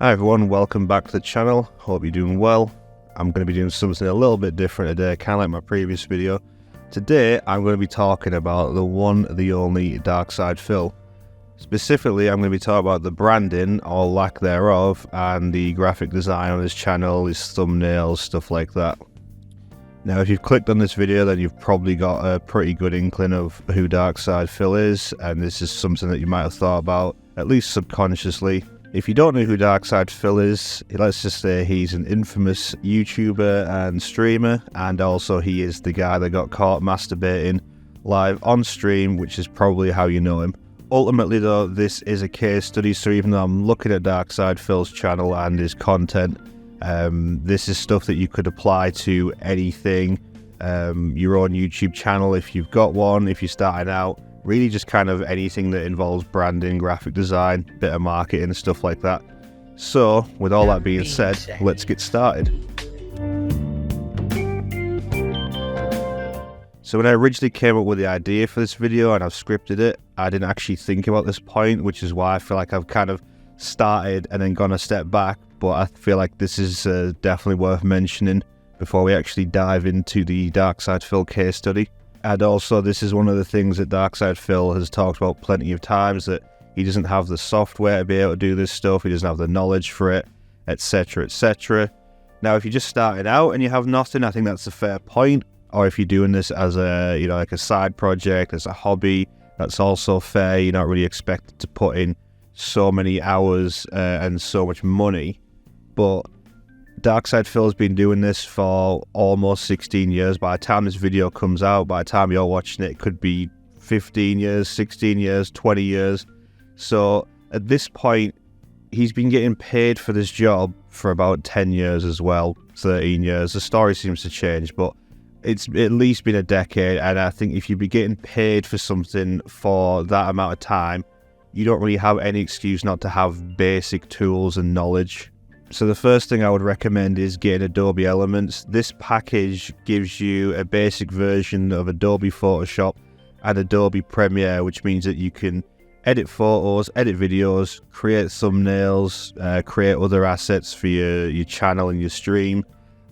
Hi everyone, welcome back to the channel. Hope you're doing well. I'm going to be doing something a little bit different today, kind of like my previous video. Today I'm going to be talking about the one, the only Darksydephil. Specifically, I'm going to be talking about the branding, or lack thereof, and the graphic design on his channel, his thumbnails, stuff like that. Now, if you've clicked on this video, then you've probably got a pretty good inkling of who Darksydephil is, and this is something that you might have thought about, at least subconsciously. If you don't know who Darksydephil is, let's just say he's an infamous YouTuber and streamer, and also he is the guy that got caught masturbating live on stream, which is probably how you know him. Ultimately though, this is a case study, so even though I'm looking at Darksydephil's channel and his content, this is stuff that you could apply to anything, your own YouTube channel if you've got one, if you're starting out. Really just kind of anything that involves branding, graphic design, bit of marketing, stuff like that. So, with all that being said, let's get started. So when I originally came up with the idea for this video and I've scripted it, I didn't actually think about this point, which is why I feel like I've kind of started and then gone a step back. But I feel like this is definitely worth mentioning before we actually dive into the Darksydephil case study. And also, this is one of the things that Darksydephil has talked about plenty of times, that he doesn't have the software to be able to do this stuff, he doesn't have the knowledge for it, etc, etc. Now, if you're just starting out and you have nothing, I think that's a fair point. Or if you're doing this as a, like a side project, as a hobby, that's also fair. You're not really expected to put in so many hours and so much money. But Darksydephil has been doing this for almost 16 years. By the time this video comes out, by the time you're watching it, it could be 15 years, 16 years, 20 years. So at this point, he's been getting paid for this job for about 10 years as well, 13 years. The story seems to change, but it's at least been a decade. And I think if you'd be getting paid for something for that amount of time, you don't really have any excuse not to have basic tools and knowledge. So the first thing I would recommend is getting Adobe Elements. This package gives you a basic version of Adobe Photoshop and Adobe Premiere, which means that you can edit photos, edit videos, create thumbnails, create other assets for your channel and your stream.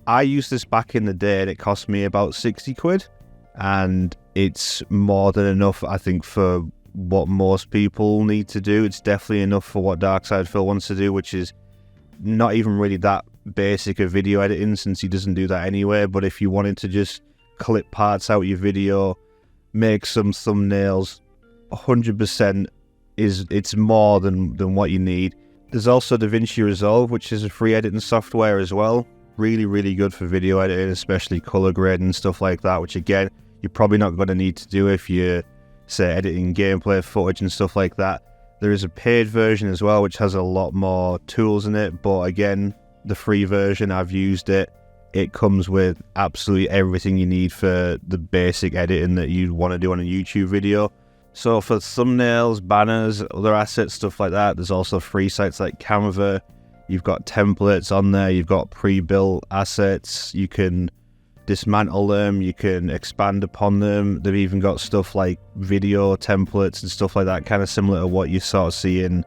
I used this back in the day and it cost me about 60 quid. And it's more than enough, I think, for what most people need to do. It's definitely enough for what Darksydephil wants to do, which is not even really that basic of video editing, since he doesn't do that anyway. But if you wanted to just clip parts out your video, make some thumbnails, 100% it's more than what you need. There's also DaVinci Resolve, which is a free editing software as well. Really good for video editing, especially color grading and stuff like that, which again, you're probably not going to need to do if you're, say, editing gameplay footage and stuff like that. There is a paid version as well, which has a lot more tools in it. But again, the free version, I've used it. It comes with absolutely everything you need for the basic editing that you'd want to do on a YouTube video. So for thumbnails, banners, other assets, stuff like that, there's also free sites like Canva. You've got templates on there. You've got pre-built assets. You can dismantle them, you can expand upon them. They've even got stuff like video templates and stuff like that, kind of similar to what you sort of see in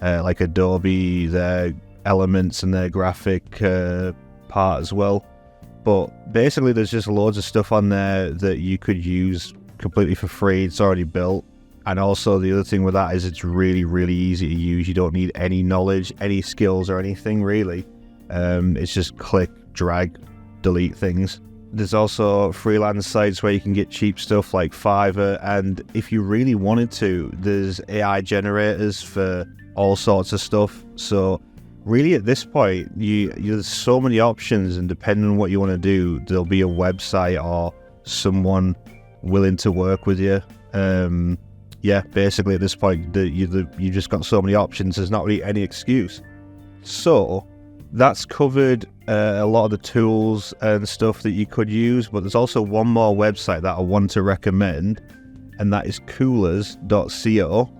like Adobe, their elements and their graphic part as well. But basically there's just loads of stuff on there that you could use completely for free. It's already built. And also the other thing with that is it's really easy to use. You don't need any knowledge, any skills or anything really. It's just click, drag, delete things. There's also freelance sites where you can get cheap stuff like Fiverr, and if you really wanted to, there's AI generators for all sorts of stuff. So really at this point, there's so many options, and depending on what you want to do, there'll be a website or someone willing to work with you. Yeah, basically at this point, you just got so many options, there's not really any excuse. So that's covered a lot of the tools and stuff that you could use, but there's also one more website that I want to recommend, and that is coolers.co.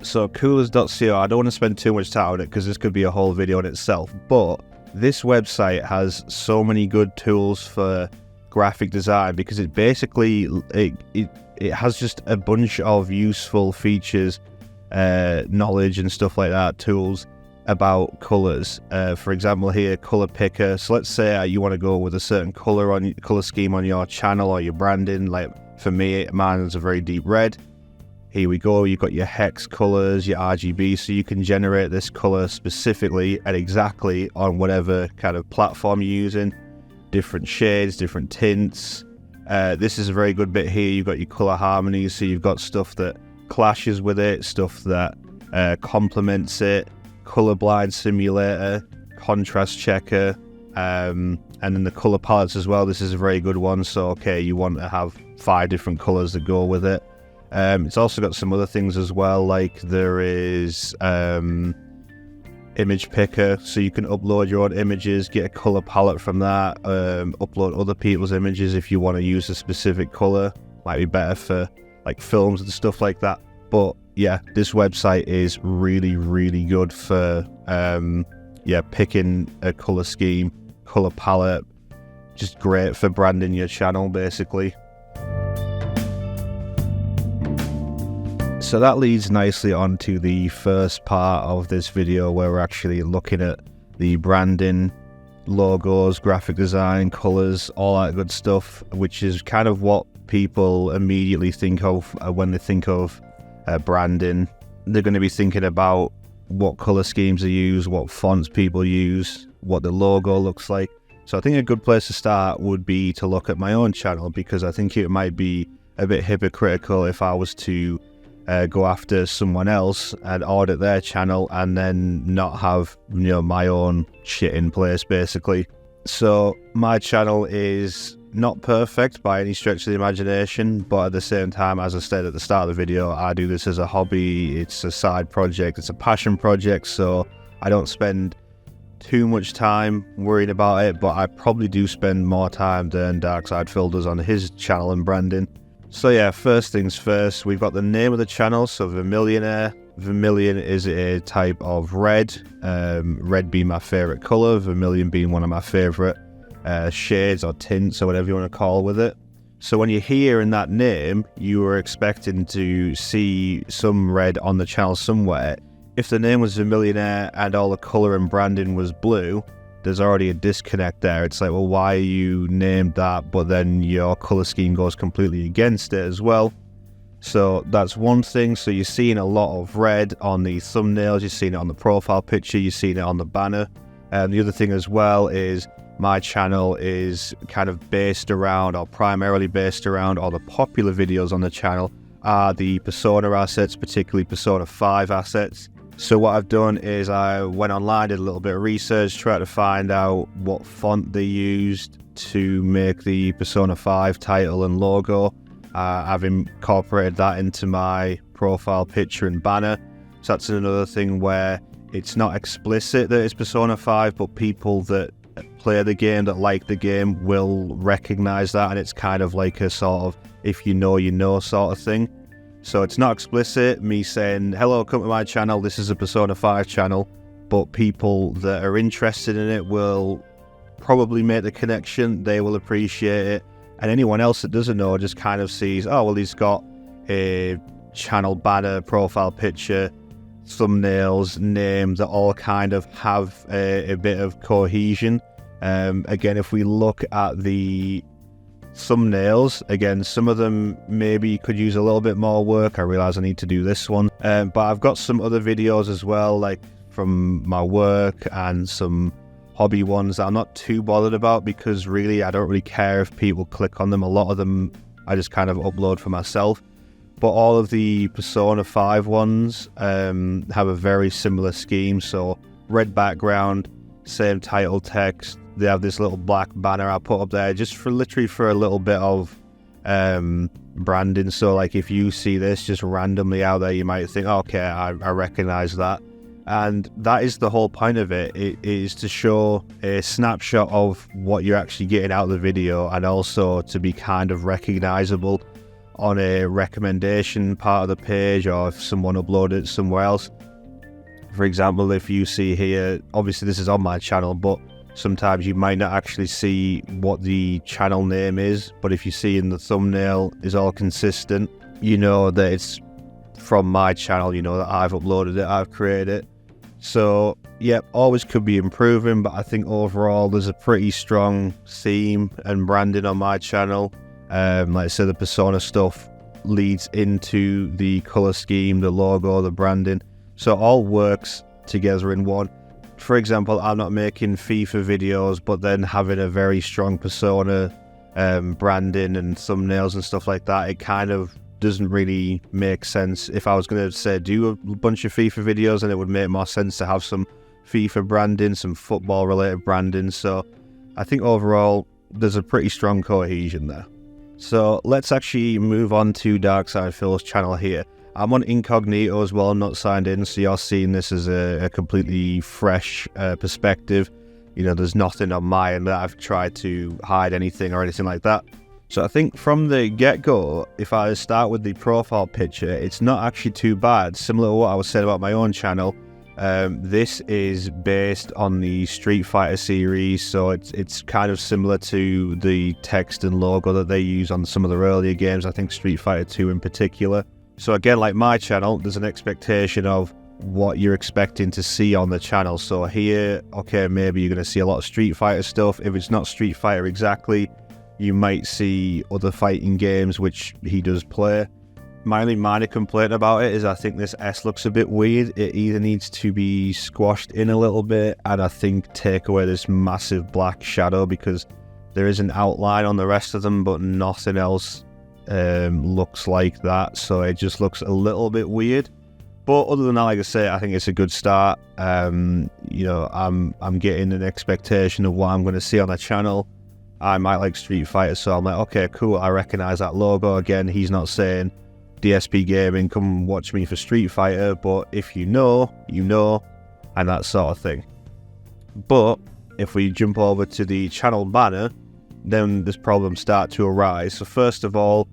So coolers.co, I don't want to spend too much time on it because this could be a whole video in itself, but this website has so many good tools for graphic design, because it basically it has just a bunch of useful features, knowledge and stuff like that, tools about colors. For example, here, color picker. So let's say you want to go with a certain color scheme on your channel or your branding. Like for me, mine is a very deep red. Here we go. You've got your hex colors, your RGB, so you can generate this color specifically and exactly on whatever kind of platform you're using. Different shades, different tints. This is a very good bit here. You've got your color harmonies, so you've got stuff that clashes with it, stuff that complements it. Colorblind simulator, contrast checker, and then the color palettes as well. This is a very good one. So okay, you want to have 5 different colors that go with it. It's also got some other things as well, like there is image picker, so you can upload your own images, get a color palette from that, upload other people's images if you want to use a specific color. Might be better for like films and stuff like that. But yeah, this website is really, really good for picking a color scheme, color palette. Just great for branding your channel, basically. So that leads nicely on to the first part of this video, where we're actually looking at the branding, logos, graphic design, colors, all that good stuff, which is kind of what people immediately think of when they think of branding. They're going to be thinking about what color schemes they use, what fonts people use, what the logo looks like. So I think a good place to start would be to look at my own channel, because I think it might be a bit hypocritical if I was to go after someone else and audit their channel and then not have, you know, my own shit in place, basically. So my channel is not perfect by any stretch of the imagination, but at the same time, as I said at the start of the video, I do this as a hobby. It's a side project, it's a passion project, so I don't spend too much time worrying about it, but I probably do spend more time than Darksydephil does on his channel and branding. So yeah, first things first, we've got the name of the channel, so Vermillionaire. Vermilion is a type of red, red being my favourite colour, vermilion being one of my favourite shades or tints or whatever you want to call with it. So when you're hearing that name, you were expecting to see some red on the channel somewhere. If the name was Vermillionaire and all the colour and branding was blue, there's already a disconnect there. It's like, well, why are you named that, but then your colour scheme goes completely against it as well? So that's one thing. So you're seeing a lot of red on the thumbnails, you're seeing it on the profile picture, you're seeing it on the banner. And the other thing as well is my channel is kind of based around, or primarily based around, or the popular videos on the channel are the Persona assets, particularly Persona 5 assets. So what I've done is I went online, did a little bit of research, tried to find out what font they used to make the Persona 5 title and logo. I've incorporated that into my profile picture and banner. So that's another thing where it's not explicit that it's Persona 5, but people that play the game, that like the game, will recognize that, and it's kind of like a sort of if you know sort of thing. So it's not explicit, me saying, hello, come to my channel, this is a Persona 5 channel, but people that are interested in it will probably make the connection, they will appreciate it, and anyone else that doesn't know just kind of sees, oh, well, he's got a channel banner, profile picture, thumbnails, name, that all kind of have a bit of cohesion. Again, if we look at the thumbnails, again, some of them maybe could use a little bit more work. I realize I need to do this one, but I've got some other videos as well, like from my work and some hobby ones that I'm not too bothered about, because really I don't really care if people click on them. A lot of them I just kind of upload for myself, but all of the Persona 5 ones have a very similar scheme. So red background, same title text, they have this little black banner I put up there just for literally for a little bit of branding. So like if you see this just randomly out there, you might think, oh, okay, I recognize that. And that is the whole point of it. It is to show a snapshot of what you're actually getting out of the video, and also to be kind of recognizable on a recommendation part of the page, or if someone uploaded it somewhere else. For example, if you see here, obviously this is on my channel, but sometimes you might not actually see what the channel name is, but if you see in the thumbnail is all consistent, you know that it's from my channel, you know that I've uploaded it, I've created it. So yeah, always could be improving, but I think overall there's a pretty strong theme and branding on my channel. Like I said, the persona stuff leads into the color scheme, the logo, the branding, so it all works together in one. For example, I'm not making FIFA videos but then having a very strong persona branding and thumbnails and stuff like that. It kind of doesn't really make sense. If I was going to say do a bunch of FIFA videos, then it would make more sense to have some FIFA branding, some football related branding. So I think overall there's a pretty strong cohesion there. So let's actually move on to Darksydephil's channel here. I'm on incognito as well, not signed in, so you're seeing this as a completely fresh perspective. You know, there's nothing on my end that I've tried to hide anything or anything like that. So I think from the get-go, if I start with the profile picture, it's not actually too bad. Similar to what I was saying about my own channel, this is based on the Street Fighter series, so it's kind of similar to the text and logo that they use on some of the earlier games, I think Street Fighter 2 in particular. So again, like my channel, there's an expectation of what you're expecting to see on the channel. So here, okay, maybe you're going to see a lot of Street Fighter stuff. If it's not Street Fighter exactly, you might see other fighting games which he does play. My only minor complaint about it is I think this S looks a bit weird. It either needs to be squashed in a little bit and I think take away this massive black shadow, because there is an outline on the rest of them but nothing else looks like that, so it just looks a little bit weird. But other than that, like I say, I think it's a good start. You know, I'm getting an expectation of what I'm going to see on the channel. I might like Street Fighter, so I'm like, okay, cool, I recognize that logo. Again, he's not saying DSP Gaming, come watch me for Street Fighter, but if you know, you know, and that sort of thing. But if we jump over to the channel banner, then this problems start to arise. So first of all,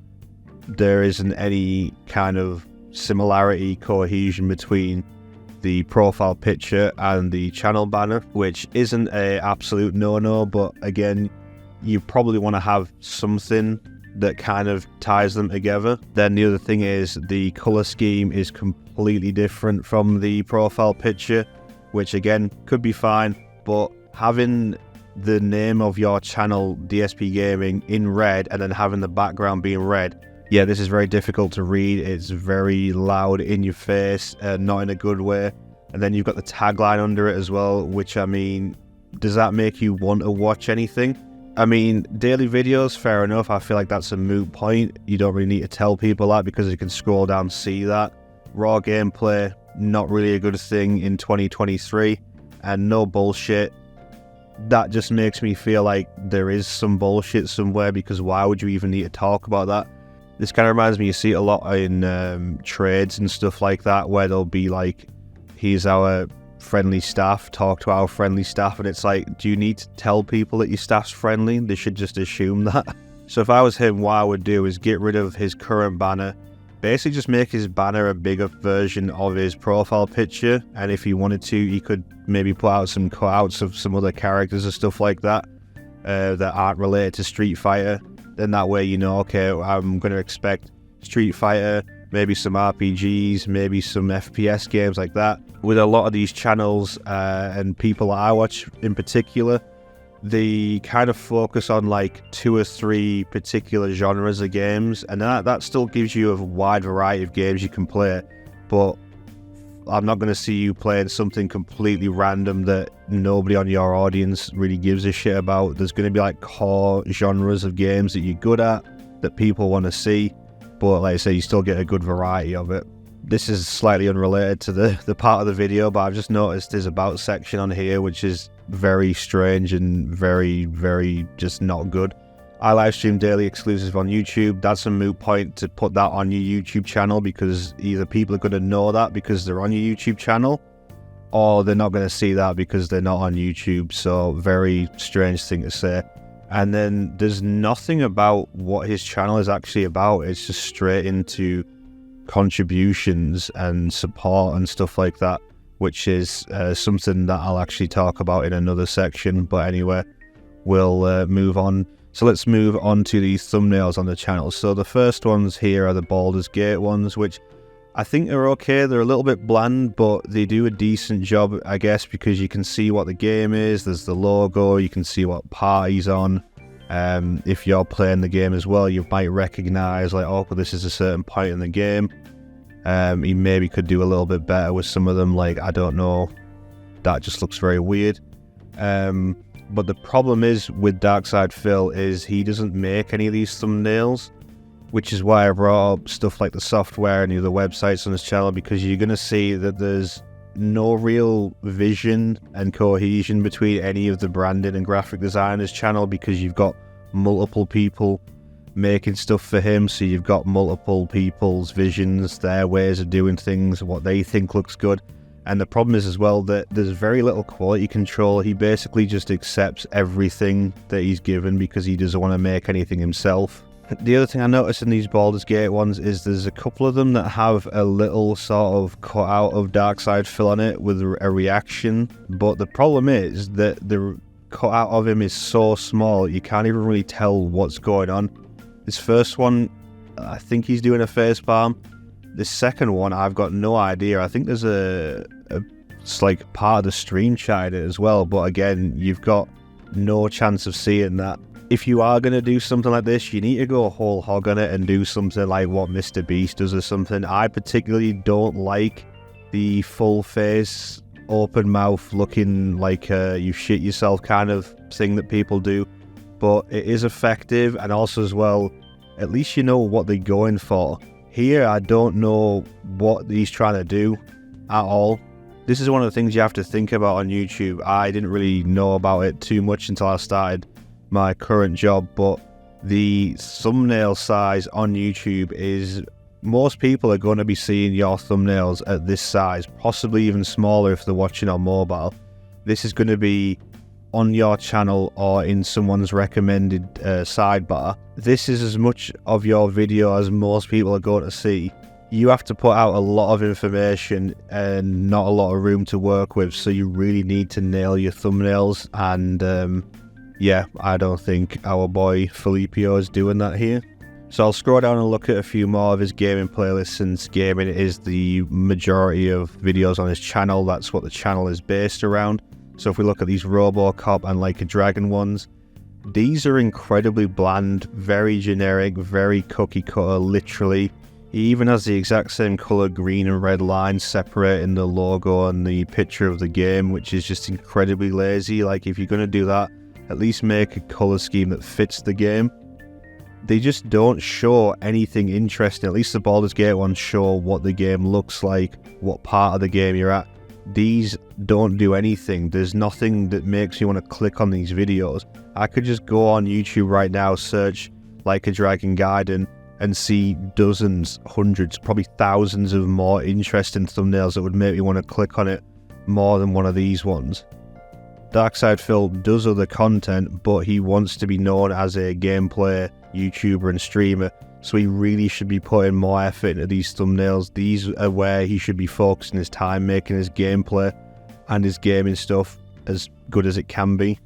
there isn't any kind of similarity, cohesion between the profile picture and the channel banner, which isn't a absolute no-no, but again, you probably want to have something that kind of ties them together. Then the other thing is the color scheme is completely different from the profile picture, which again could be fine, but having the name of your channel DSP Gaming in red and then having the background being red, yeah, this is very difficult to read. It's very loud in your face, not in a good way. And then you've got the tagline under it as well, which, I mean, does that make you want to watch anything? I mean, daily videos, fair enough. I feel like that's a moot point. You don't really need to tell people that because you can scroll down and see that. Raw gameplay, not really a good thing in 2023. And no bullshit. That just makes me feel like there is some bullshit somewhere, because why would you even need to talk about that? This kind of reminds me, you see it a lot in trades and stuff like that, where they'll be like, here's our friendly staff, talk to our friendly staff, and it's like, do you need to tell people that your staff's friendly? They should just assume that. So if I was him, what I would do is get rid of his current banner, basically just make his banner a bigger version of his profile picture, and if he wanted to, he could maybe put out some cutouts of some other characters and stuff like that that aren't related to Street Fighter. Then that way you know, okay, I'm going to expect Street Fighter, maybe some RPGs, maybe some FPS games like that. With a lot of these channels and people that I watch in particular, they kind of focus on like 2 or 3 particular genres of games, and that still gives you a wide variety of games you can play. But I'm not going to see you playing something completely random that nobody on your audience really gives a shit about. There's going to be like core genres of games that you're good at, that people want to see, but like I say, you still get a good variety of it. This is slightly unrelated to the part of the video, but I've just noticed there's about section on here which is very strange and very, very just not good. I live stream daily exclusive on YouTube. That's a moot point to put that on your YouTube channel, because either people are going to know that because they're on your YouTube channel, or they're not going to see that because they're not on YouTube. So very strange thing to say. And then there's nothing about what his channel is actually about. It's just straight into contributions and support and stuff like that, which is something that I'll actually talk about in another section. But anyway, we'll move on. So let's move on to the thumbnails on the channel. So the first ones here are the Baldur's Gate ones, which I think they're okay. They're a little bit bland, but they do a decent job, I guess, because you can see what the game is. There's the logo, you can see what part he's on. If you're playing the game as well, you might recognize, like, oh, well, this is a certain point in the game. He maybe could do a little bit better with some of them, like, I don't know, that just looks very weird. But the problem is with Darksydephil is he doesn't make any of these thumbnails, which is why I brought up stuff like the software and the other websites on his channel, because you're going to see that there's no real vision and cohesion between any of the branding and graphic designers channel, because you've got multiple people making stuff for him, so you've got multiple people's visions, their ways of doing things, what they think looks good. And the problem is as well that there's very little quality control. He basically just accepts everything that he's given because he doesn't want to make anything himself. The other thing I noticed in these Baldur's Gate ones is there's a couple of them that have a little sort of cutout of Darksydephil on it with a reaction, but the problem is that the cutout of him is so small you can't even really tell what's going on. This first one, I think he's doing a facepalm. This second one, I've got no idea. I think there's it's like part of the stream chat as well, but again, you've got no chance of seeing that. If you are going to do something like this, you need to go whole hog on it and do something like what Mr. Beast does or something. I particularly don't like the full face, open mouth, looking like you shit yourself kind of thing that people do. But it is effective, and also as well, at least you know what they're going for. Here, I don't know what he's trying to do at all. This is one of the things you have to think about on YouTube. I didn't really know about it too much until I started my current job, but the thumbnail size on YouTube is, most people are going to be seeing your thumbnails at this size, possibly even smaller if they're watching on mobile. This is going to be on your channel or in someone's recommended sidebar. This is as much of your video as most people are going to see. You have to put out a lot of information and not a lot of room to work with, so you really need to nail your thumbnails, and yeah, I don't think our boy Filipio is doing that here. So I'll scroll down and look at a few more of his gaming playlists, since gaming is the majority of videos on his channel. That's what the channel is based around. So if we look at these Robocop and Like a Dragon ones, these are incredibly bland, very generic, very cookie cutter, literally. He even has the exact same colour green and red lines separating the logo and the picture of the game, which is just incredibly lazy. Like, if you're going to do that, at least make a colour scheme that fits the game. They just don't show anything interesting. At least the Baldur's Gate ones show what the game looks like, what part of the game you're at. These don't do anything. There's nothing that makes you want to click on these videos. I could just go on YouTube right now, search Like a Dragon Gaiden, and see dozens, hundreds, probably thousands of more interesting thumbnails that would make me want to click on it more than one of these ones. Darksydephil does other content, but he wants to be known as a gameplay YouTuber and streamer, so he really should be putting more effort into these thumbnails. These are where he should be focusing his time, making his gameplay and his gaming stuff as good as it can be.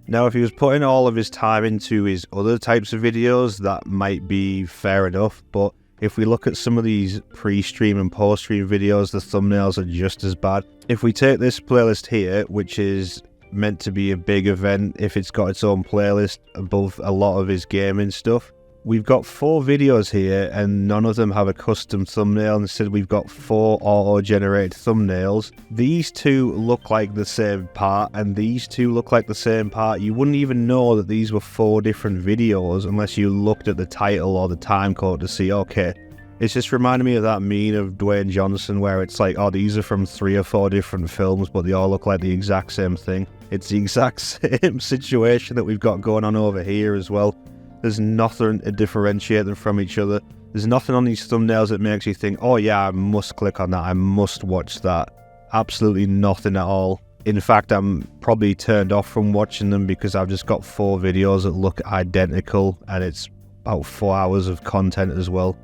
Now, if he was putting all of his time into his other types of videos, that might be fair enough, but if we look at some of these pre-stream and post-stream videos, the thumbnails are just as bad. If we take this playlist here, which is meant to be a big event if it's got its own playlist above a lot of his gaming stuff, we've got 4 videos here and none of them have a custom thumbnail. Instead, we've got 4 auto-generated thumbnails. These 2 look like the same part and these 2 look like the same part. You wouldn't even know that these were 4 different videos unless you looked at the title or the time code to see, okay. It's just reminding me of that meme of Dwayne Johnson where it's like, oh, these are from 3 or 4 different films, but they all look like the exact same thing. It's the exact same situation that we've got going on over here as well. There's nothing to differentiate them from each other. There's nothing on these thumbnails that makes you think, oh yeah, I must click on that, I must watch that. Absolutely nothing at all. In fact, I'm probably turned off from watching them because I've just got 4 videos that look identical and it's about 4 hours of content as well.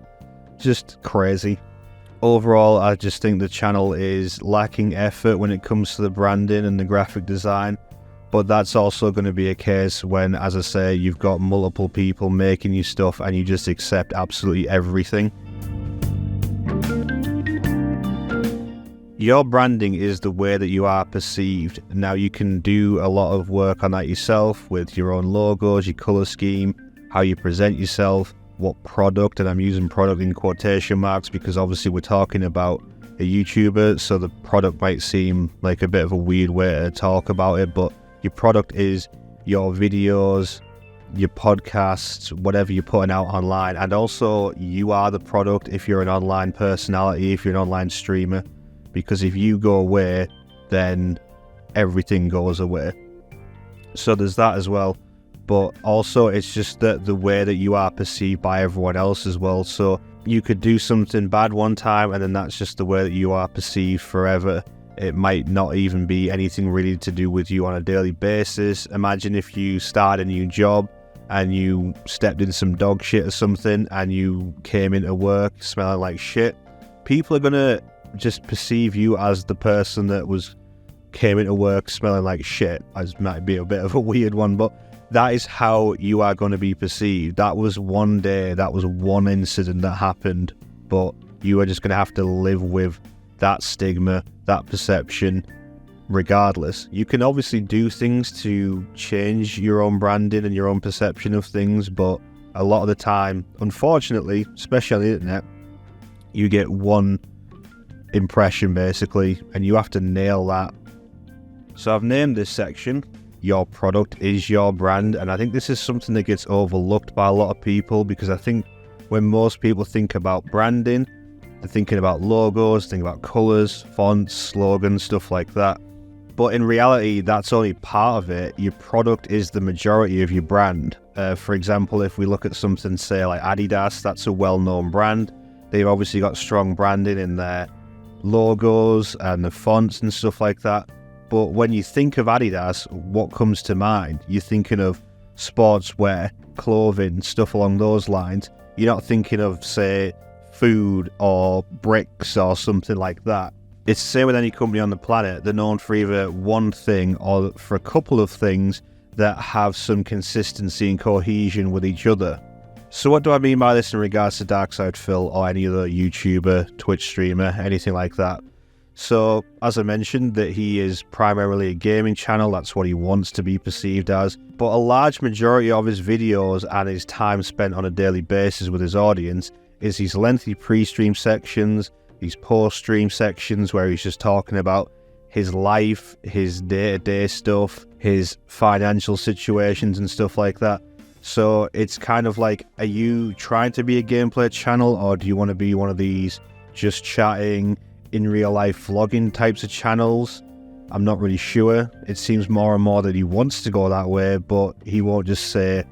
Just crazy. Overall, I just think the channel is lacking effort when it comes to the branding and the graphic design. But that's also going to be a case when, as I say, you've got multiple people making you stuff and you just accept absolutely everything. Your branding is the way that you are perceived. Now, you can do a lot of work on that yourself with your own logos, your color scheme, how you present yourself, what product, and I'm using product in quotation marks because obviously we're talking about a YouTuber, so the product might seem like a bit of a weird way to talk about it, but your product is your videos, your podcasts, whatever you're putting out online, and also you are the product if you're an online personality, if you're an online streamer, because if you go away, then everything goes away. So there's that as well, but also it's just the way that you are perceived by everyone else as well. So you could do something bad one time and then that's just the way that you are perceived forever. It might not even be anything really to do with you on a daily basis. Imagine if you start a new job and you stepped in some dog shit or something and you came into work smelling like shit. People are going to just perceive you as the person that came into work smelling like shit. As might be a bit of a weird one, but that is how you are going to be perceived. That was one day, that was one incident that happened, but you are just going to have to live with that stigma, that perception, regardless. You can obviously do things to change your own branding and your own perception of things, but a lot of the time, unfortunately, especially on the internet, you get one impression basically, and you have to nail that. So I've named this section, Your Product is Your Brand, and I think this is something that gets overlooked by a lot of people, because I think when most people think about branding, they're thinking about logos, thinking about colours, fonts, slogans, stuff like that. But in reality, that's only part of it. Your product is the majority of your brand. For example, if we look at something, say, like Adidas, that's a well-known brand. They've obviously got strong branding in their logos and the fonts and stuff like that. But when you think of Adidas, what comes to mind? You're thinking of sportswear, clothing, stuff along those lines. You're not thinking of, say, food or bricks or something like that. It's the same with any company on the planet. They're known for either one thing or for a couple of things that have some consistency and cohesion with each other. So what do I mean by this in regards to Darksydephil or any other YouTuber, Twitch streamer, anything like that? So, as I mentioned, that he is primarily a gaming channel, that's what he wants to be perceived as, but a large majority of his videos and his time spent on a daily basis with his audience is these lengthy pre-stream sections, these post-stream sections where he's just talking about his life, his day-to-day stuff, his financial situations and stuff like that. So it's kind of like, are you trying to be a gameplay channel, or do you want to be one of these just chatting, in real life vlogging types of channels? I'm not really sure. It seems more and more that he wants to go that way, but he won't just say,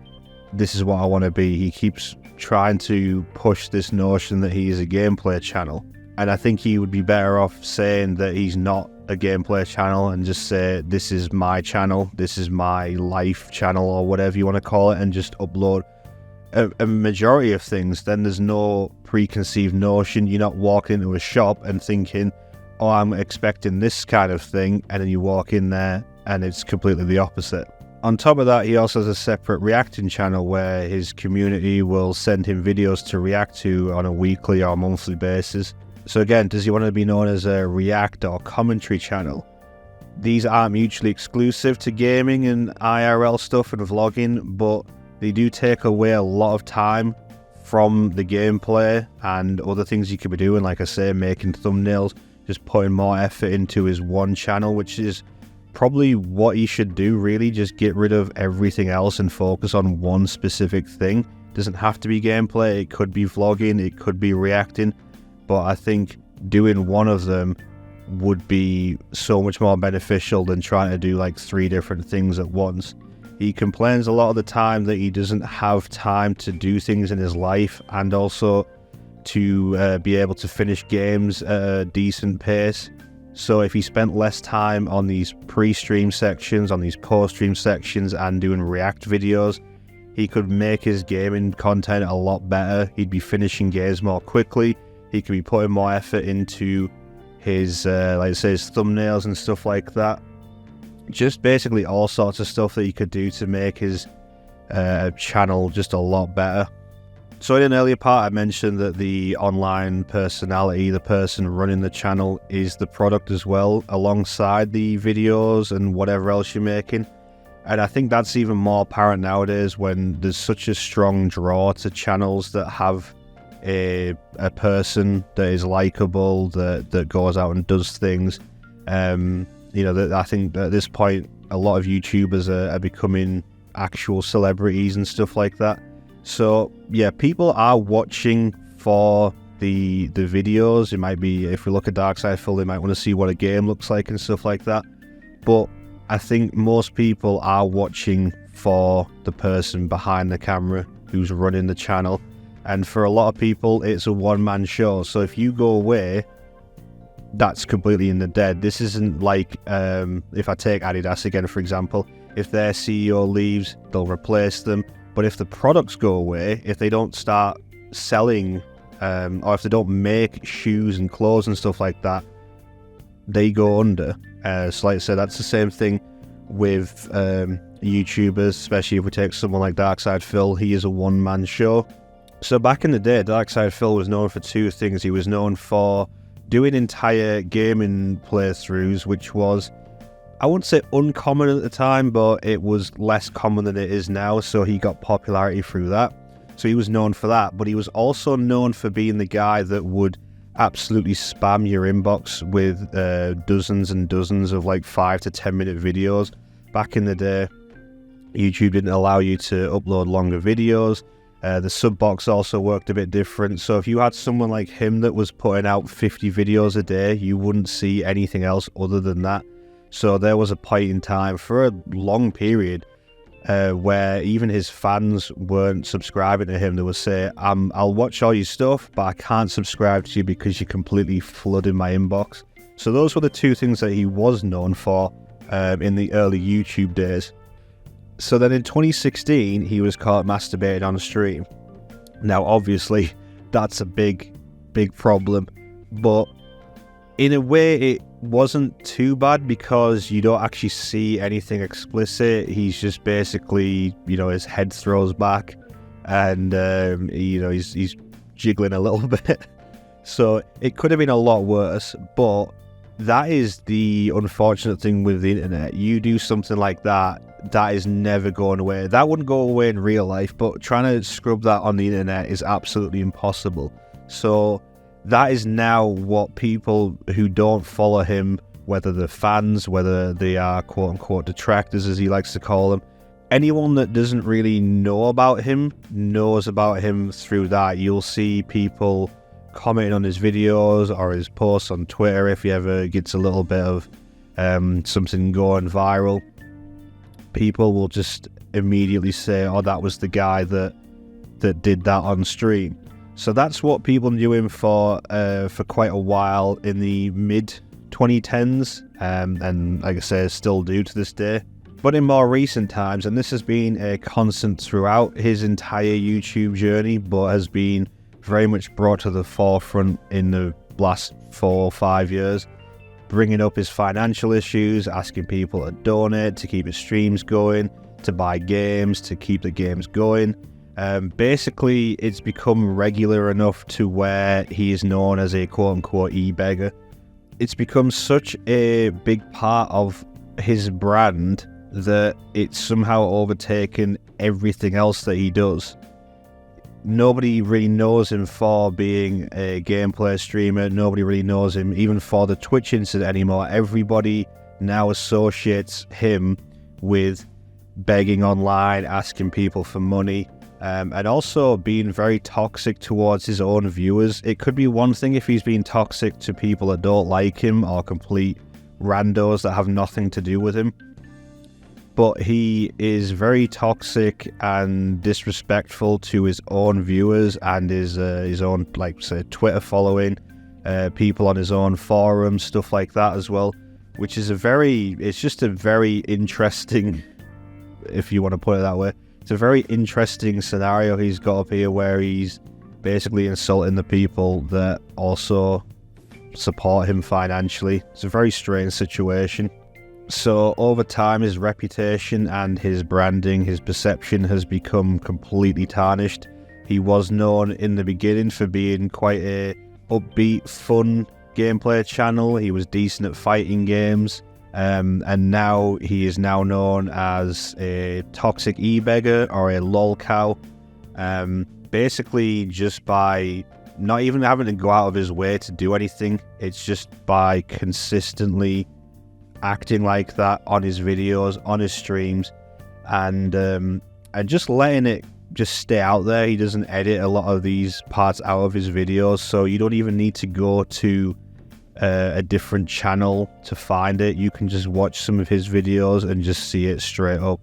this is what I want to be. He keeps trying to push this notion that he is a gameplay channel. And I think he would be better off saying that he's not a gameplay channel and just say, this is my channel, this is my life channel, or whatever you want to call it, and just upload a majority of things. Then there's no preconceived notion. You're not walking into a shop and thinking, oh, I'm expecting this kind of thing, and then you walk in there and it's completely the opposite. On top of that, he also has a separate reacting channel where his community will send him videos to react to on a weekly or monthly basis. So again, does he want to be known as a react or commentary channel? These aren't mutually exclusive to gaming and IRL stuff and vlogging, but they do take away a lot of time from the gameplay and other things you could be doing, like I say, making thumbnails, just putting more effort into his one channel, which is probably what he should do, really. Just get rid of everything else and focus on one specific thing. It doesn't have to be gameplay, it could be vlogging, it could be reacting, but I think doing one of them would be so much more beneficial than trying to do like 3 different things at once. He complains a lot of the time that he doesn't have time to do things in his life, and also to be able to finish games at a decent pace. So if he spent less time on these pre-stream sections, on these post-stream sections, and doing react videos, he could make his gaming content a lot better. He'd be finishing games more quickly. He could be putting more effort into his, like I say, his thumbnails and stuff like that. Just basically all sorts of stuff that he could do to make his channel just a lot better. So in an earlier part, I mentioned that the online personality, the person running the channel, is the product as well, alongside the videos and whatever else you're making. And I think that's even more apparent nowadays when there's such a strong draw to channels that have a person that is likable, that goes out and does things. I think at this point, a lot of YouTubers are becoming actual celebrities and stuff like that. So yeah, people are watching for the videos. It might be, if we look at Darksydephil, they might want to see what a game looks like and stuff like that. But I think most people are watching for the person behind the camera who's running the channel. And for a lot of people, it's a one-man show. So if you go away, that's completely in the dead. This isn't like, if I take Adidas again, for example, if their CEO leaves, they'll replace them. But if the products go away, if they don't start selling, or if they don't make shoes and clothes and stuff like that, they go under. So like I said, that's the same thing with YouTubers, especially if we take someone like Darksydephil. He is a one-man show. So back in the day, Darksydephil was known for two things. He was known for doing entire gaming playthroughs, which was, I wouldn't say uncommon at the time, but it was less common than it is now, so he got popularity through that. So he was known for that, but he was also known for being the guy that would absolutely spam your inbox with dozens and dozens of like 5 to 10 minute videos. Back in the day, YouTube didn't allow you to upload longer videos. The sub box also worked a bit different. So if you had someone like him that was putting out 50 videos a day, you wouldn't see anything else other than that. So there was a point in time for a long period where even his fans weren't subscribing to him. They would say, I'll watch all your stuff, but I can't subscribe to you because you're completely flooding my inbox. So those were the two things that he was known for in the early YouTube days. So then in 2016, he was caught masturbating on stream. Now, obviously, that's a big problem. But in a way, it wasn't too bad because you don't actually see anything explicit. He's just basically, his head throws back and, he's jiggling a little bit. So it could have been a lot worse, but that is the unfortunate thing with the internet. You do something like that, that is never going away. That wouldn't go away in real life, but trying to scrub that on the internet is absolutely impossible. So that is now what people who don't follow him, whether they're fans, whether they are quote-unquote detractors, as he likes to call them, anyone that doesn't really know about him knows about him through that. You'll see people commenting on his videos or his posts on Twitter if he ever gets a little bit of something going viral. People will just immediately say, oh, that was the guy that did that on stream. So that's what people knew him for quite a while in the mid-2010s, and like I say, still do to this day. But in more recent times, and this has been a constant throughout his entire YouTube journey, but has been very much brought to the forefront in the last 4 or 5 years, bringing up his financial issues, asking people to donate, to keep his streams going, to buy games, to keep the games going. Basically, it's become regular enough to where he is known as a quote-unquote e-beggar. It's become such a big part of his brand that it's somehow overtaken everything else that he does. Nobody really knows him for being a gameplay streamer. Nobody really knows him even for the Twitch incident anymore. Everybody now associates him with begging online, asking people for money, and also being very toxic towards his own viewers. It could be one thing if he's being toxic to people that don't like him or complete randos that have nothing to do with him. But he is very toxic and disrespectful to his own viewers and his own, like, say, Twitter following, people on his own forums, stuff like that as well, which is it's just a very interesting, if you want to put it that way, it's a very interesting scenario he's got up here where he's basically insulting the people that also support him financially. It's a very strange situation. So over time, his reputation and his branding, his perception has become completely tarnished. He was known in the beginning for being quite a upbeat, fun gameplay channel. He was decent at fighting games, and now he is now known as a toxic e-beggar or a lol cow. Basically just by not even having to go out of his way to do anything. It's just by consistently acting like that on his videos, on his streams, and just letting it just stay out there. He doesn't edit a lot of these parts out of his videos, so you don't even need to go to a different channel to find it. You can just watch some of his videos and just see it straight up.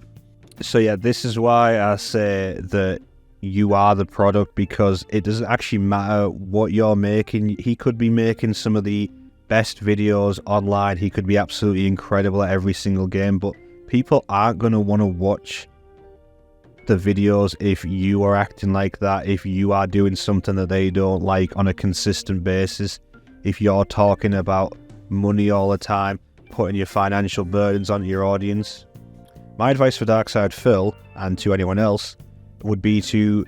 So yeah, this is why I say that you are the product, because it doesn't actually matter what you're making. He could be making some of the best videos online. He could be absolutely incredible at every single game, but people aren't going to want to watch the videos if you are acting like that, if you are doing something that they don't like on a consistent basis, if you're talking about money all the time, putting your financial burdens onto your audience. My advice for Darksydephil, and to anyone else, would be to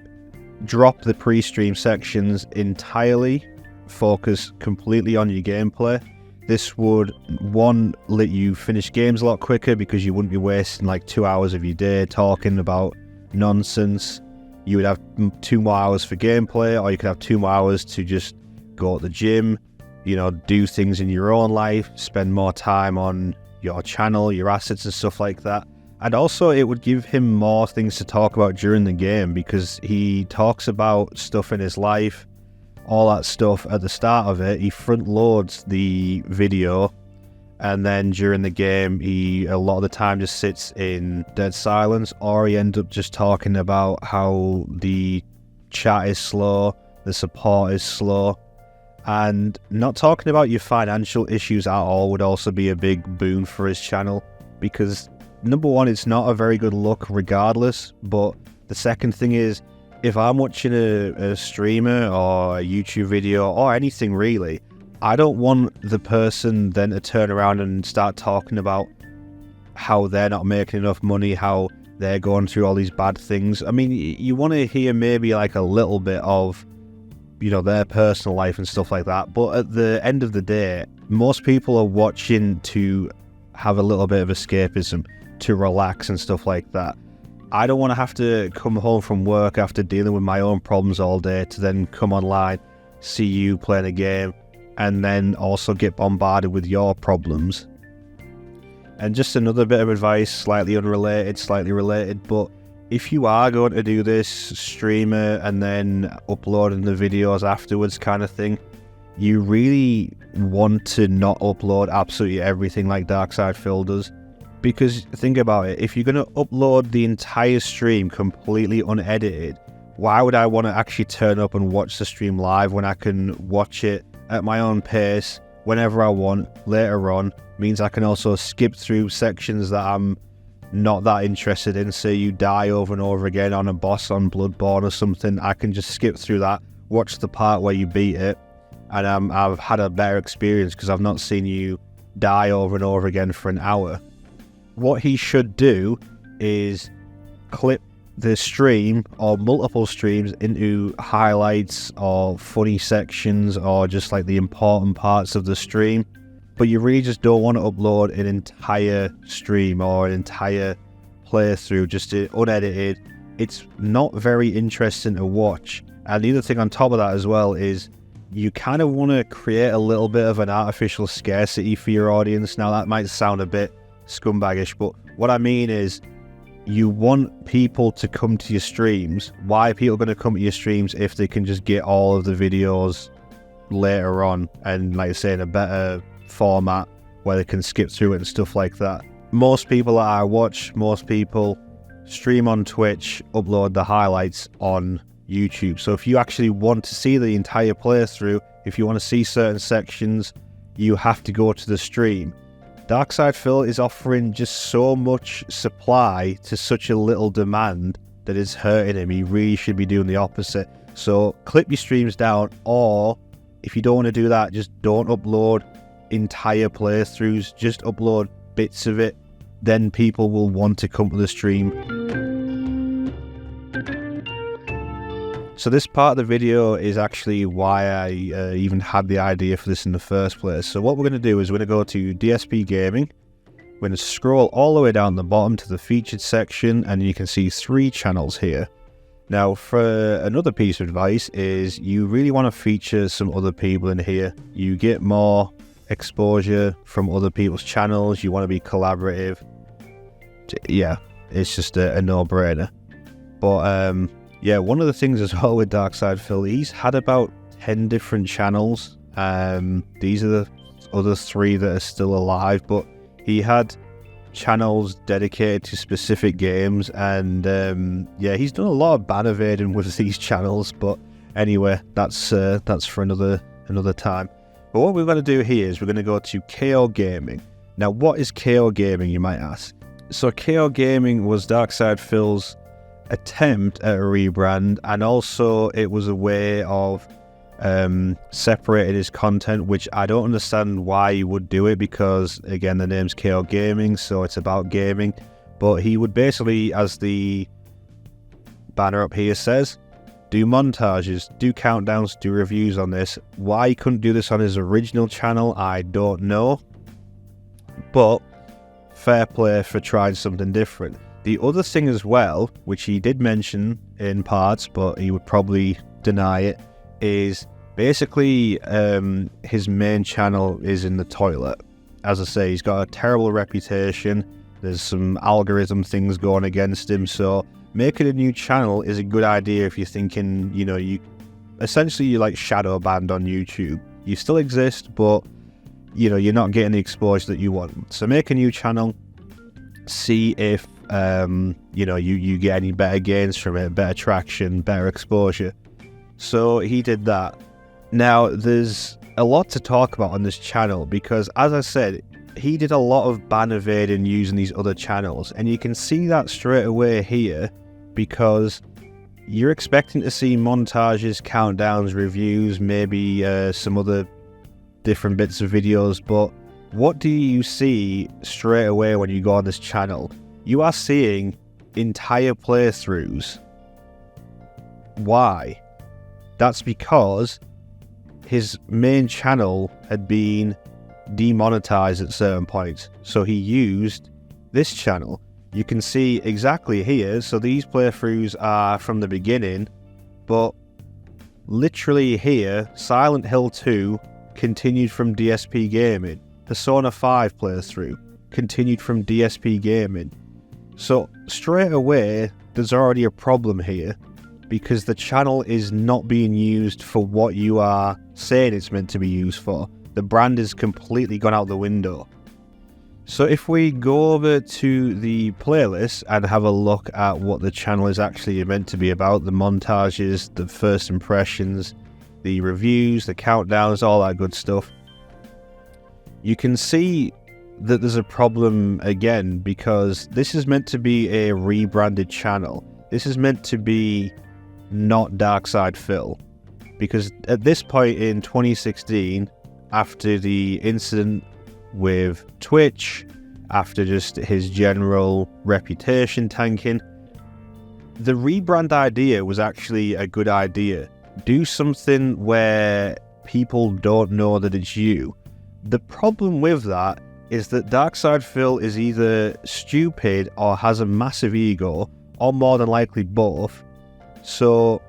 drop the pre-stream sections entirely, focus completely on your gameplay. This would, one, let you finish games a lot quicker, because you wouldn't be wasting like 2 hours of your day talking about nonsense. You would have 2 more hours for gameplay, or you could have 2 more hours to just go to the gym, you know, do things in your own life, spend more time on your channel, your assets and stuff like that. And also it would give him more things to talk about during the game, because he talks about stuff in his life, all that stuff at the start of it. He front loads the video, and then during the game he a lot of the time just sits in dead silence, or he ends up just talking about how the chat is slow, the support is slow. And not talking about your financial issues at all would also be a big boon for his channel, because number one, it's not a very good look regardless, but the second thing is, if I'm watching a streamer or a YouTube video or anything really, I don't want the person then to turn around and start talking about how they're not making enough money, how they're going through all these bad things. I mean, you want to hear maybe like a little bit of, you know, their personal life and stuff like that, but at the end of the day, most people are watching to have a little bit of escapism, to relax and stuff like that. I don't want to have to come home from work after dealing with my own problems all day to then come online, see you playing a game, and then also get bombarded with your problems. And just another bit of advice, slightly unrelated, slightly related, but if you are going to do this streamer and then uploading the videos afterwards kind of thing, you really want to not upload absolutely everything like Darksydephil does. Because think about it, if you're going to upload the entire stream completely unedited, why would I want to actually turn up and watch the stream live when I can watch it at my own pace whenever I want later on? Means I can also skip through sections that I'm not that interested in. Say you die over and over again on a boss on Bloodborne or something, I can just skip through that, watch the part where you beat it, and I've had a better experience because I've not seen you die over and over again for an hour. What he should do is clip the stream or multiple streams into highlights or funny sections or just like the important parts of the stream. But you really just don't want to upload an entire stream or an entire playthrough just unedited. It's not very interesting to watch. And the other thing on top of that as well is you kind of want to create a little bit of an artificial scarcity for your audience. Now that might sound a bit scumbaggish, but what I mean is you want people to come to your streams. Why are people going to come to your streams if they can just get all of the videos later on and, like I say, in a better format where they can skip through it and stuff like that? Most people that I watch, most people stream on Twitch, upload the highlights on YouTube. So if you actually want to see the entire playthrough, if you want to see certain sections, you have to go to the stream. Darksydephil is offering just so much supply to such a little demand that is hurting him. He really should be doing the opposite. So clip your streams down, or if you don't want to do that, just don't upload entire playthroughs, just upload bits of it. Then people will want to come to the stream. So this part of the video is actually why I even had the idea for this in the first place. So what we're going to do is we're going to go to DSP Gaming. We're going to scroll all the way down the bottom to the featured section, and you can see 3 channels here. Now, for another piece of advice is you really want to feature some other people in here. You get more exposure from other people's channels. You want to be collaborative. Yeah, it's just a no-brainer. But yeah, one of the things as well with Darksydephil, he's had about 10 different channels. These are the other 3 that are still alive, but he had channels dedicated to specific games, and yeah, he's done a lot of ban evading with these channels. But anyway, that's for another time. But what we're going to do here is we're going to go to KOGaming. Now, what is KOGaming, you might ask? So KOGaming was Darksydephil's attempt at a rebrand, and also it was a way of separating his content, which I don't understand why he would do it, because again, the name's KOGaming, so it's about gaming. But he would basically, as the banner up here says, do montages, do countdowns, do reviews on this. Why he couldn't do this on his original channel, I don't know, but fair play for trying something different. The other thing as well, which he did mention in parts, but he would probably deny it, is basically his main channel is in the toilet. As I say, he's got a terrible reputation. There's some algorithm things going against him, so making a new channel is a good idea if you're thinking, you know, you like shadow banned on YouTube. You still exist, but you know, you're not getting the exposure that you want. So make a new channel, see if you know, you get any better gains from it, better traction, better exposure. So he did that. Now, there's a lot to talk about on this channel, because as I said, he did a lot of ban evading using these other channels, and you can see that straight away here, because you're expecting to see montages, countdowns, reviews, maybe some other different bits of videos, but what do you see straight away when you go on this channel? You are seeing entire playthroughs. Why? That's because his main channel had been demonetized at certain points, so he used this channel. You can see exactly here, so these playthroughs are from the beginning, but literally here, Silent Hill 2 continued from DSP Gaming. Persona 5 playthrough continued from DSP Gaming. So straight away, there's already a problem here, because the channel is not being used for what you are saying it's meant to be used for. The brand is completely gone out the window. So if we go over to the playlist and have a look at what the channel is actually meant to be about, the montages, the first impressions, the reviews, the countdowns, all that good stuff, you can see that there's a problem again, because this is meant to be a rebranded channel. This is meant to be not Darksydephil, because at this point in 2016, after the incident with Twitch, after just his general reputation tanking, the rebrand idea was actually a good idea. Do something where people don't know that it's you. The problem with that is that Darksydephil is either stupid or has a massive ego, or more than likely both. So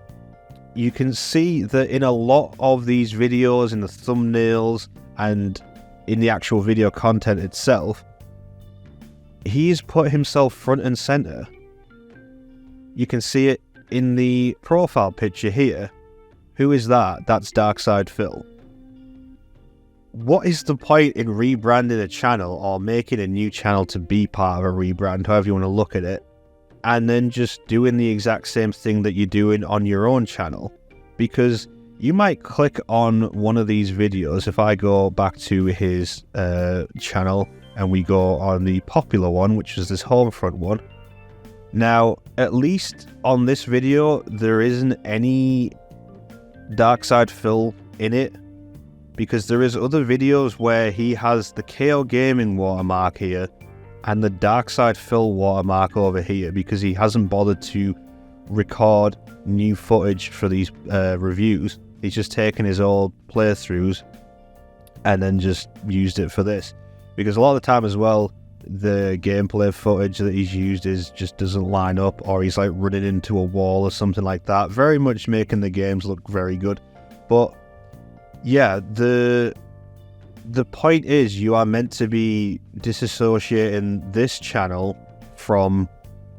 you can see that in a lot of these videos, in the thumbnails and in the actual video content itself, he's put himself front and center. You can see it in the profile picture here. Who is that? That's Darksydephil. What is the point in rebranding a channel, or making a new channel to be part of a rebrand, however you want to look at it, and then just doing the exact same thing that you're doing on your own channel? Because you might click on one of these videos. If I go back to his channel and we go on the popular one, which is this Homefront one. Now, at least on this video, there isn't any Darksydephil in it, because there is other videos where he has the KOGaming watermark here and the Darksydephil watermark over here, because he hasn't bothered to record new footage for these reviews. He's just taken his old playthroughs and then just used it for this. Because a lot of the time as well, the gameplay footage that he's used just doesn't line up, or he's like running into a wall or something like that. Very much making the games look very good. But yeah, the point is, you are meant to be disassociating this channel from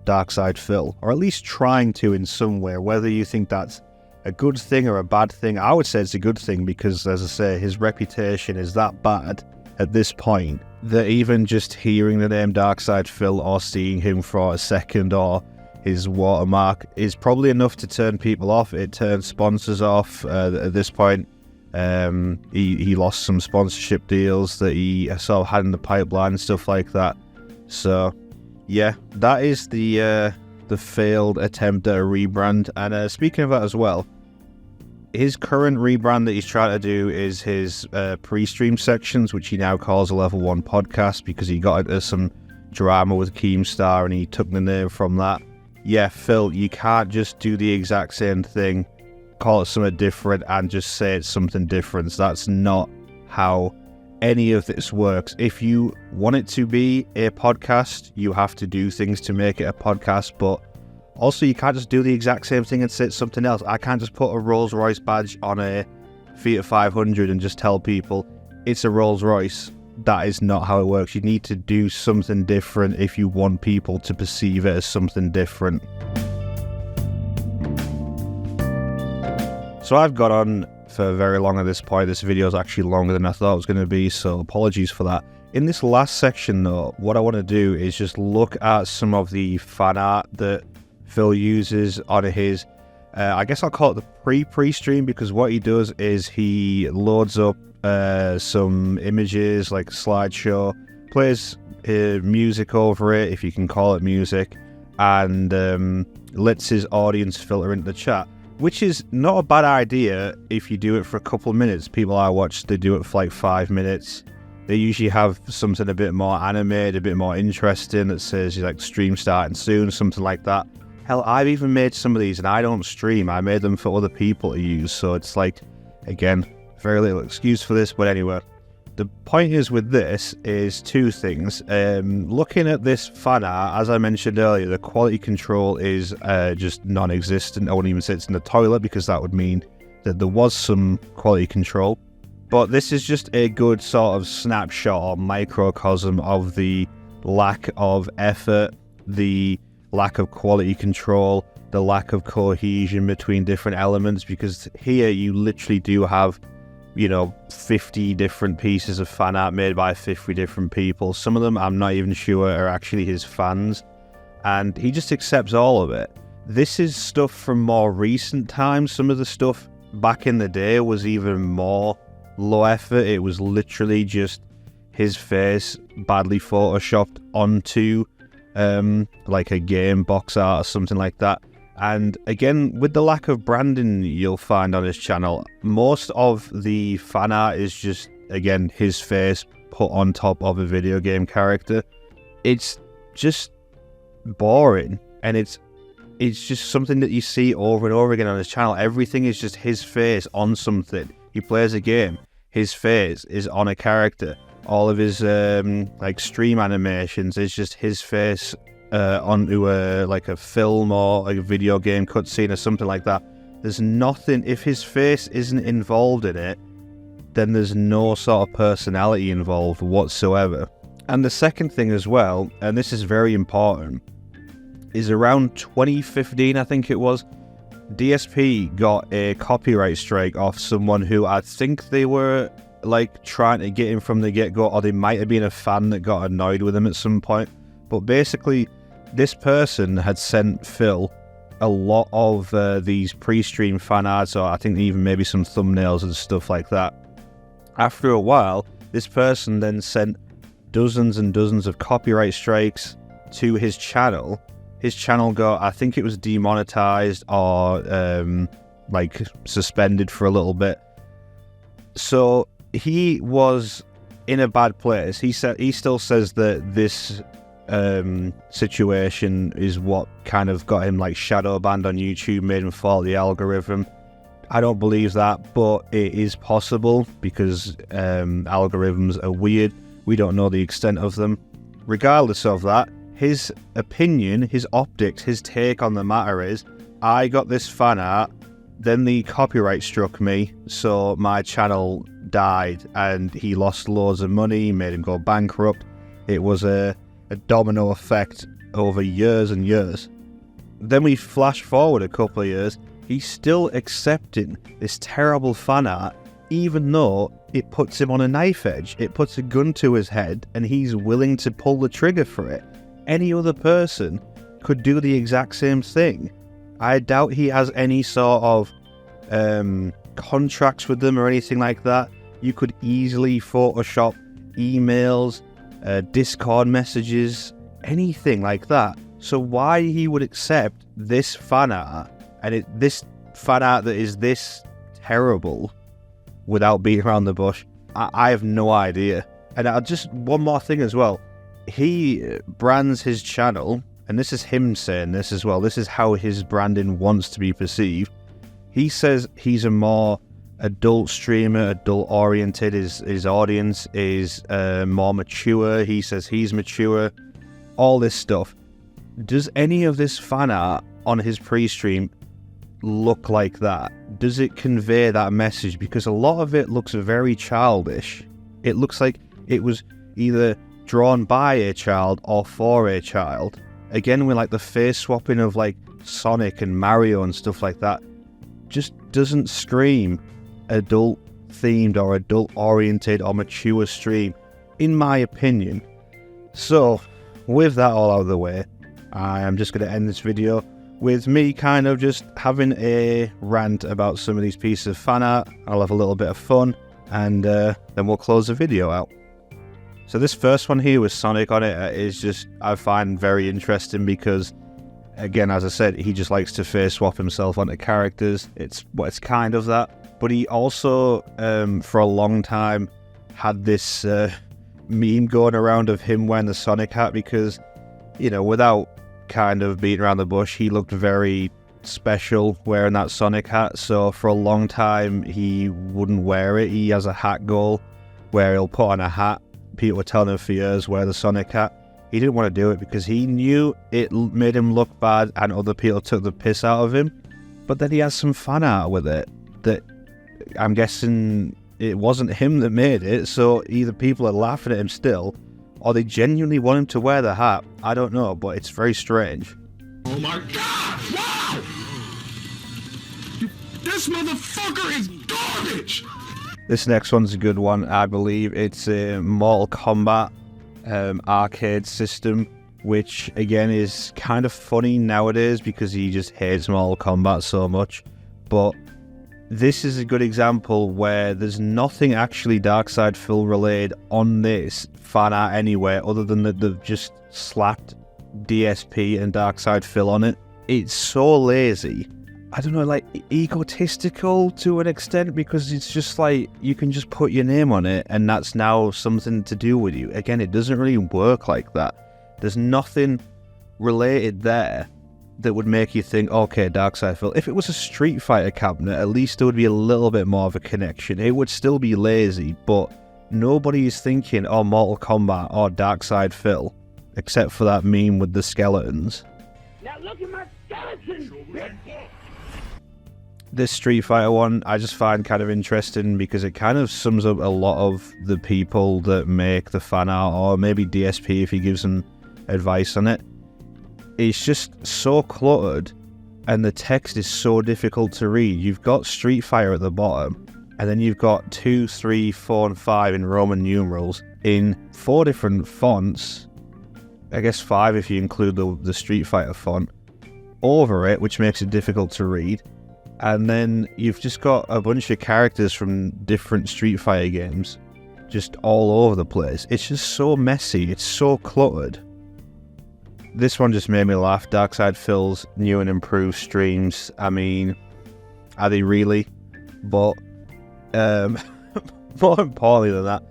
Darksydephil, or at least trying to in some way. Whether you think that's a good thing or a bad thing, I would say it's a good thing, because as I say, his reputation is that bad at this point that even just hearing the name Darksydephil or seeing him for a second or his watermark is probably enough to turn people off. It turns sponsors off at this point. He lost some sponsorship deals that he sort of had in the pipeline and stuff like that. So yeah, that is the failed attempt at a rebrand. And speaking of that as well, his current rebrand that he's trying to do is his pre-stream sections, which he now calls a Level 1 podcast, because he got into some drama with Keemstar and he took the name from that. Yeah, Phil, you can't just do the exact same thing, call it something different, and just say it's something different. That's not how any of this works. If you want it to be a podcast, you have to do things to make it a podcast, but also you can't just do the exact same thing and say it's something else. I can't just put a Rolls Royce badge on a Fiat 500 and just tell people it's a Rolls Royce. That is not how it works. You need to do something different if you want people to perceive it as something different. So I've got on for very long at this point. This video is actually longer than I thought it was going to be, so apologies for that. In this last section though, what I want to do is just look at some of the fan art that Phil uses on his, I guess I'll call it the pre-stream, because what he does is he loads up some images, like a slideshow, plays music over it, if you can call it music, and lets his audience filter into the chat, which is not a bad idea if you do it for a couple of minutes. People I watch, they do it for like 5 minutes. They usually have something a bit more animated, a bit more interesting that says like stream starting soon, something like that. Hell, I've even made some of these and I don't stream. I made them for other people to use. So it's like, again, very little excuse for this. But anyway, the point is with this is two things. Looking at this fan art, as I mentioned earlier, the quality control is just non-existent. I wouldn't even say it's in the toilet, because that would mean that there was some quality control. But this is just a good sort of snapshot or microcosm of the lack of effort, the lack of quality control, the lack of cohesion between different elements, because here you literally do have, 50 different pieces of fan art made by 50 different people. Some of them I'm not even sure are actually his fans, and he just accepts all of it. This is stuff from more recent times. Some of the stuff back in the day was even more low effort. It was literally just his face badly photoshopped onto like a game box art or something like that. And again, with the lack of branding you'll find on his channel, most of the fan art is just, again, his face put on top of a video game character. It's just boring, and it's just something that you see over and over again on his channel. Everything is just his face on something. He plays a game, his face is on a character. All of his like stream animations is just his face onto a film or like a video game cutscene or something like that. There's nothing. If his face isn't involved in it, then there's no sort of personality involved whatsoever. And the second thing as well, and this is very important, is around 2015, I think it was, DSP got a copyright strike off someone who I think they were like trying to get him from the get-go, or they might have been a fan that got annoyed with him at some point. But basically, this person had sent Phil a lot of these pre-stream fan arts, or I think even maybe some thumbnails and stuff like that. After a while, this person then sent dozens and dozens of copyright strikes to his channel. His channel got, I think it was demonetized or like suspended for a little bit. So he was in a bad place. He still says that this situation is what kind of got him like shadow banned on YouTube, made him follow the algorithm. I don't believe that, but it is possible because algorithms are weird. We don't know the extent of them. Regardless of that, his opinion, his optics, his take on the matter is, I got this fan art, then the copyright struck me, so my channel died and he lost loads of money, made him go bankrupt. It was a domino effect over years and years. Then we flash forward a couple of years, he's still accepting this terrible fan art, even though it puts him on a knife edge. It puts a gun to his head and he's willing to pull the trigger for it. Any other person could do the exact same thing. I doubt he has any sort of contracts with them or anything like that. You could easily Photoshop emails, Discord messages, anything like that. So why he would accept this fan art, and this fan art that is this terrible, without beating around the bush, I have no idea. And just one more thing as well. He brands his channel, and this is him saying this as well, this is how his branding wants to be perceived. He says he's a more adult streamer, adult oriented, his audience is more mature, he says he's mature, all this stuff. Does any of this fan art on his pre-stream look like that? Does it convey that message? Because a lot of it looks very childish. It looks like it was either drawn by a child or for a child. Again, with like the face swapping of like Sonic and Mario and stuff like that, just doesn't scream adult themed or adult oriented or mature stream, in my opinion. So with that all out of the way, I am just going to end this video with me kind of just having a rant about some of these pieces of fan art. I'll have a little bit of fun, and then we'll close the video out. So this first one here with Sonic on it is just, I find very interesting because, again, as I said, he just likes to face swap himself onto characters. It's kind of that. But he also, for a long time, had this meme going around of him wearing the Sonic hat because, you know, without kind of beating around the bush, he looked very special wearing that Sonic hat. So for a long time, he wouldn't wear it. He has a hat goal where he'll put on a hat. People were telling him for years, wear the Sonic hat. He didn't want to do it because he knew it made him look bad and other people took the piss out of him. But then he has some fan art with it that I'm guessing it wasn't him that made it, so either people are laughing at him still, or they genuinely want him to wear the hat. I don't know, but it's very strange. Oh my god! Wow! This motherfucker is garbage! This next one's a good one, I believe. It's a Mortal Kombat arcade system, which again is kind of funny nowadays because he just hates Mortal Kombat so much. But this is a good example where there's nothing actually Darksydephil related on this fan art anywhere other than that they've just slapped DSP and Darksydephil on it. It's so lazy. I don't know, like egotistical to an extent, because it's just like you can just put your name on it and that's now something to do with you. Again, it doesn't really work like that. There's nothing related there that would make you think, okay, Darksydephil. If it was a Street Fighter cabinet, at least there would be a little bit more of a connection. It would still be lazy, but nobody is thinking, oh, Mortal Kombat or Darksydephil, except for that meme with the skeletons. Now look at my skeleton! This Street Fighter one I just find kind of interesting because it kind of sums up a lot of the people that make the fan art, or maybe DSP if he gives them advice on it. It's just so cluttered and the text is so difficult to read. You've got Street Fighter at the bottom, and then you've got 2, 3, 4, and 5 in Roman numerals in 4 different fonts. I guess 5 if you include the Street Fighter font over it, which makes it difficult to read. And then you've just got a bunch of characters from different Street Fighter games just all over the place. It's just so messy. It's so cluttered. This one just made me laugh. Darksydephil's new and improved streams. I mean, are they really? But more importantly than that,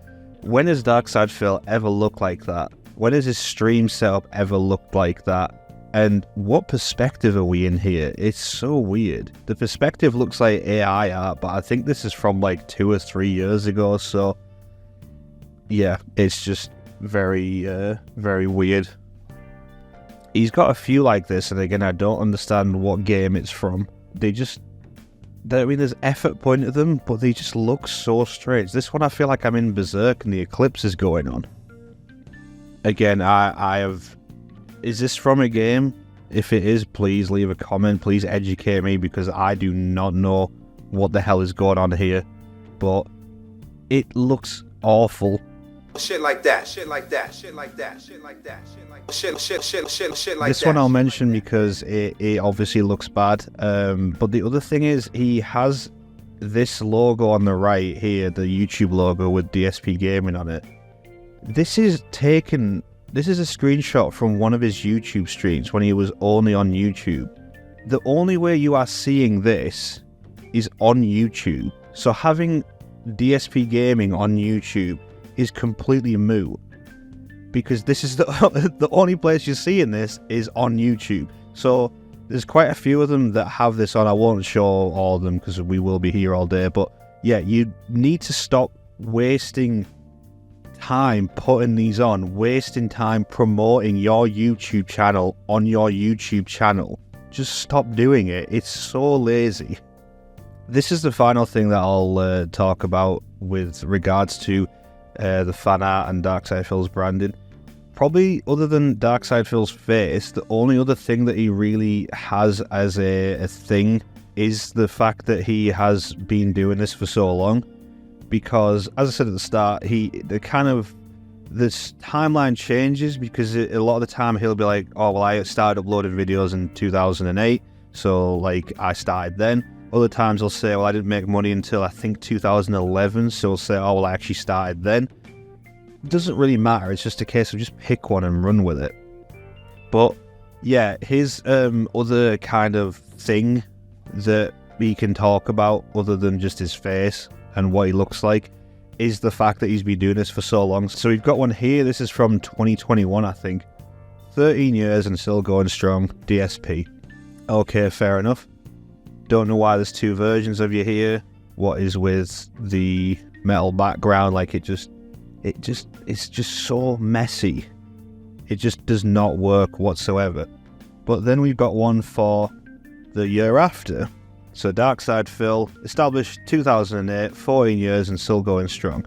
when has Darksydephil ever looked like that? When has his stream setup ever looked like that? And what perspective are we in here? It's so weird. The perspective looks like AI art, but I think this is from like 2 or 3 years ago, so yeah, it's just very, very weird. He's got a few like this, and again, I don't understand what game it's from. I mean, there's effort put into them, but they just look so strange. This one, I feel like I'm in Berserk and the eclipse is going on. Again, is this from a game? If it is, please leave a comment. Please educate me, because I do not know what the hell is going on here. But it looks awful. Shit like that, shit like that, shit like that, shit like that, shit like that, shit like that. This one I'll mention because it obviously looks bad. But the other thing is, he has this logo on the right here, the YouTube logo with DSP Gaming on it. This is a screenshot from one of his YouTube streams when he was only on YouTube. The only way you are seeing this is on YouTube. So having DSP Gaming on YouTube is completely moot, because this is the only place you're seeing this is on YouTube. So there's quite a few of them that have this on. I won't show all of them because we will be here all day, but yeah, you need to stop wasting time putting these on, wasting time promoting your YouTube channel on your YouTube channel. Just stop doing it. It's so lazy. This is the final thing that I'll talk about with regards to the fan art and Darksydephil's branding. Probably other than Darksydephil's face, the only other thing that he really has as a thing is the fact that he has been doing this for so long. Because, as I said at the start, this timeline changes, because a lot of the time he'll be like, oh, well, I started uploading videos in 2008, so, like, I started then. Other times he'll say, well, I didn't make money until, I think, 2011, so he'll say, oh, well, I actually started then. It doesn't really matter, it's just a case of just pick one and run with it. But, yeah, his other kind of thing that we can talk about, other than just his face and what he looks like, is the fact that he's been doing this for so long. So we've got one here, this is from 2021, I think. 13 years and still going strong, DSP. Okay, fair enough. Don't know why there's two versions of you here. What is with the metal background? Like, it's just so messy. It just does not work whatsoever. But then we've got one for the year after. So Darksydephil, established 2008, 14 years and still going strong.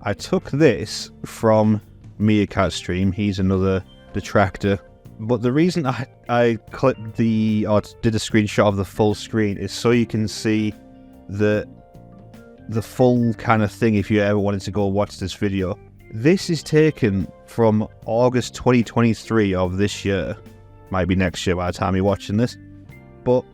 I took this from Meerkat Stream, he's another detractor. But the reason I clipped or did a screenshot of the full screen is so you can see the full kind of thing if you ever wanted to go watch this video. This is taken from August 2023 of this year. Might be next year by the time you're watching this. But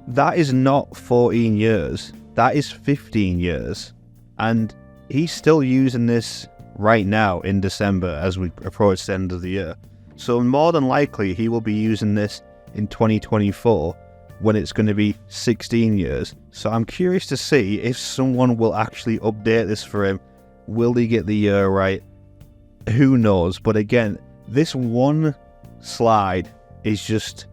that is not 14 years. That is 15 years. And he's still using this right now in December as we approach the end of the year. So more than likely he will be using this in 2024 when it's going to be 16 years. So I'm curious to see if someone will actually update this for him. Will he get the year right? Who knows? But again, this one slide is just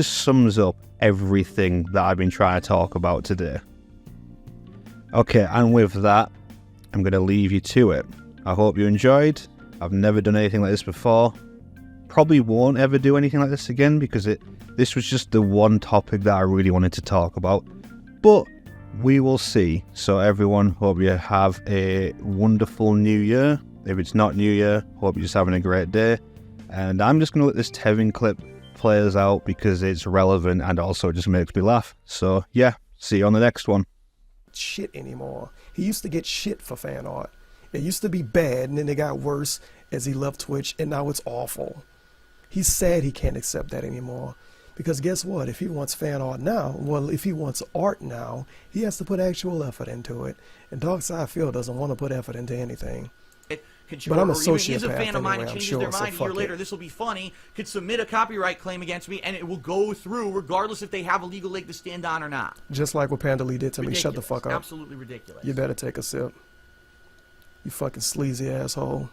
sums up everything that I've been trying to talk about today. Okay, and with that, I'm going to leave you to it. I hope you enjoyed. I've never done anything like this before. Probably won't ever do anything like this again, because this was just the one topic that I really wanted to talk about. But we will see. So everyone, hope you have a wonderful new year. If it's not New Year, hope you're just having a great day. And I'm just going to let this Tevin clip play us out because it's relevant and also it just makes me laugh. So yeah, see you on the next one. Shit anymore. He used to get shit for fan art. It used to be bad and then it got worse as he left Twitch and now it's awful. He's sad he can't accept that anymore. Because guess what? If he wants fan art now, well, if he wants art now, he has to put actual effort into it. And Darksydephil doesn't want to put effort into anything. But I'm a sociopath a fan of mine anyway, and I'm changes sure, their so mind a year fuck later, it. this will be funny, could submit a copyright claim against me and it will go through regardless if they have a legal leg to stand on or not. Just like what Panda Lee did to me. Shut the fuck up. Absolutely ridiculous. You better take a sip. You fucking sleazy asshole.